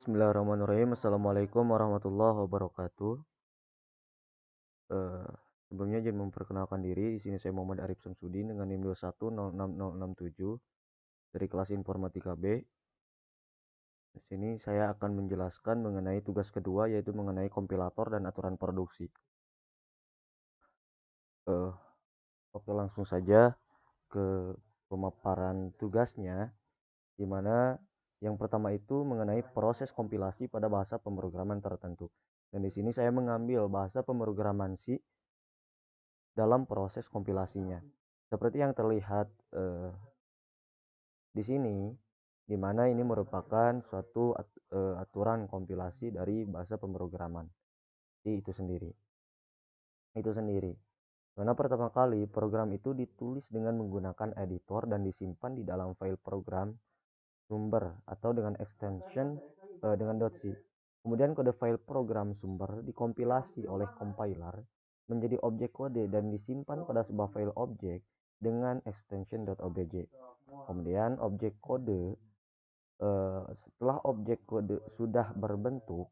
Bismillahirrahmanirrahim. Assalamualaikum warahmatullahi wabarakatuh. Eh, Sebelumnya izin memperkenalkan diri. Di sini saya Muhammad Arif Samsudin dengan NIM 2106067 dari kelas Informatika B. Di sini saya akan menjelaskan mengenai tugas kedua, yaitu mengenai kompilator dan aturan produksi. Eh, Oke, langsung saja ke pemaparan tugasnya, di mana yang pertama itu mengenai proses kompilasi pada bahasa pemrograman tertentu. Dan di sini saya mengambil bahasa pemrograman C dalam proses kompilasinya. Seperti yang terlihat di sini, di mana ini merupakan suatu aturan kompilasi dari bahasa pemrograman itu sendiri. Karena pertama kali program itu ditulis dengan menggunakan editor dan disimpan di dalam file program sumber atau dengan extension dengan .c. Kemudian kode file program sumber dikompilasi oleh compiler menjadi objek kode dan disimpan pada sebuah file objek dengan extension .obj. Kemudian setelah objek kode sudah berbentuk,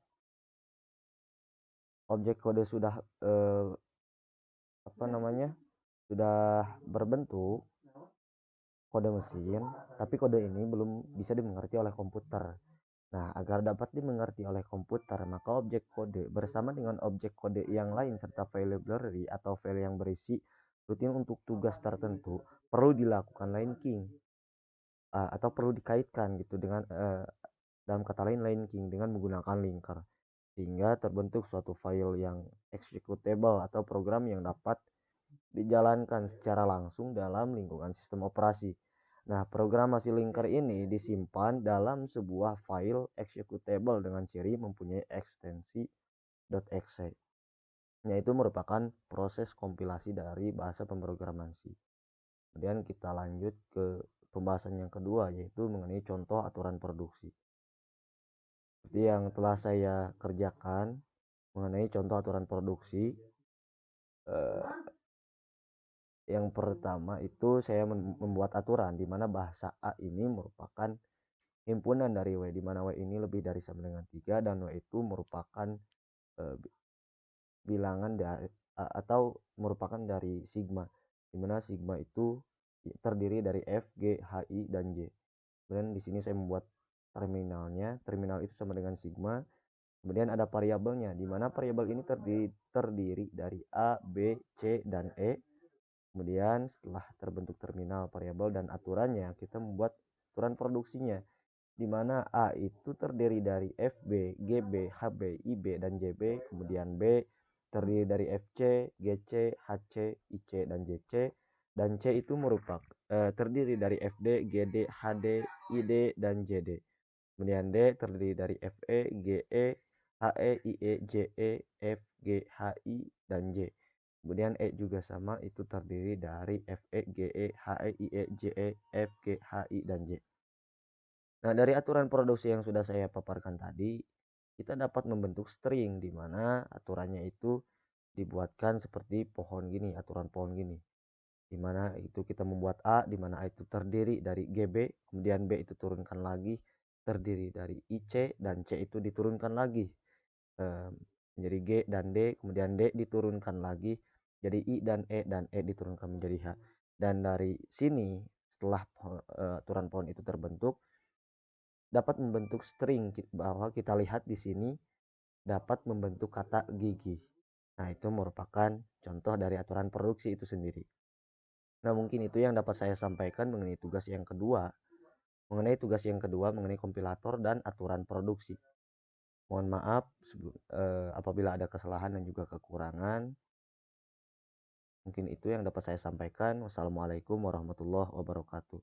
sudah berbentuk kode mesin, tapi kode ini belum bisa dimengerti oleh komputer. Nah, agar dapat dimengerti oleh komputer, maka objek kode bersama dengan objek kode yang lain serta file library atau file yang berisi rutin untuk tugas tertentu perlu dilakukan linking atau perlu dikaitkan gitu dengan dalam kata lain linking dengan menggunakan linker, sehingga terbentuk suatu file yang executable atau program yang dapat dijalankan secara langsung dalam lingkungan sistem operasi. Nah, programasi linker ini disimpan dalam sebuah file executable dengan ciri mempunyai ekstensi .exe. Yaitu merupakan proses kompilasi dari bahasa pemrograman C. Kemudian kita lanjut ke pembahasan yang kedua, yaitu mengenai contoh aturan produksi. Seperti yang telah saya kerjakan mengenai contoh aturan produksi, yang pertama itu saya membuat aturan di mana bahasa A ini merupakan himpunan dari W, di mana W ini lebih dari sama dengan 3 dan W itu merupakan bilangan dari atau merupakan dari sigma, di mana sigma itu terdiri dari F, G, H, I, dan J. Kemudian di sini saya membuat terminalnya. Terminal itu sama dengan sigma. Kemudian ada variabelnya, di mana variabel ini terdiri dari A, B, C, dan E. Kemudian setelah terbentuk terminal, variabel, dan aturannya, kita membuat aturan produksinya, di mana A itu terdiri dari FB, GB, HB, IB, dan JB. Kemudian B terdiri dari FC, GC, HC, IC, dan JC. Dan C itu terdiri dari FD, GD, HD, ID, dan JD. Kemudian D terdiri dari FE, GE, HE, IE, JE, F, G, HI, dan J. Kemudian E juga sama, itu terdiri dari FE, GE, HE, IE, JE, F, G, HI, dan J. Nah, dari aturan produksi yang sudah saya paparkan tadi, kita dapat membentuk string, di mana aturannya itu dibuatkan seperti pohon gini, aturan pohon gini. Di mana itu kita membuat A, di mana A itu terdiri dari GB, kemudian B itu turunkan lagi terdiri dari IC, dan C itu diturunkan lagi menjadi G dan D, kemudian D diturunkan lagi jadi I dan E diturunkan menjadi H. Dan dari sini setelah aturan pohon itu terbentuk, dapat membentuk string, bahwa kita lihat di sini dapat membentuk kata gigi. Nah, itu merupakan contoh dari aturan produksi itu sendiri. Nah, mungkin itu yang dapat saya sampaikan mengenai tugas yang kedua, mengenai kompilator dan aturan produksi. Mohon maaf apabila ada kesalahan dan juga kekurangan. Mungkin itu yang dapat saya sampaikan. Wassalamualaikum warahmatullahi wabarakatuh.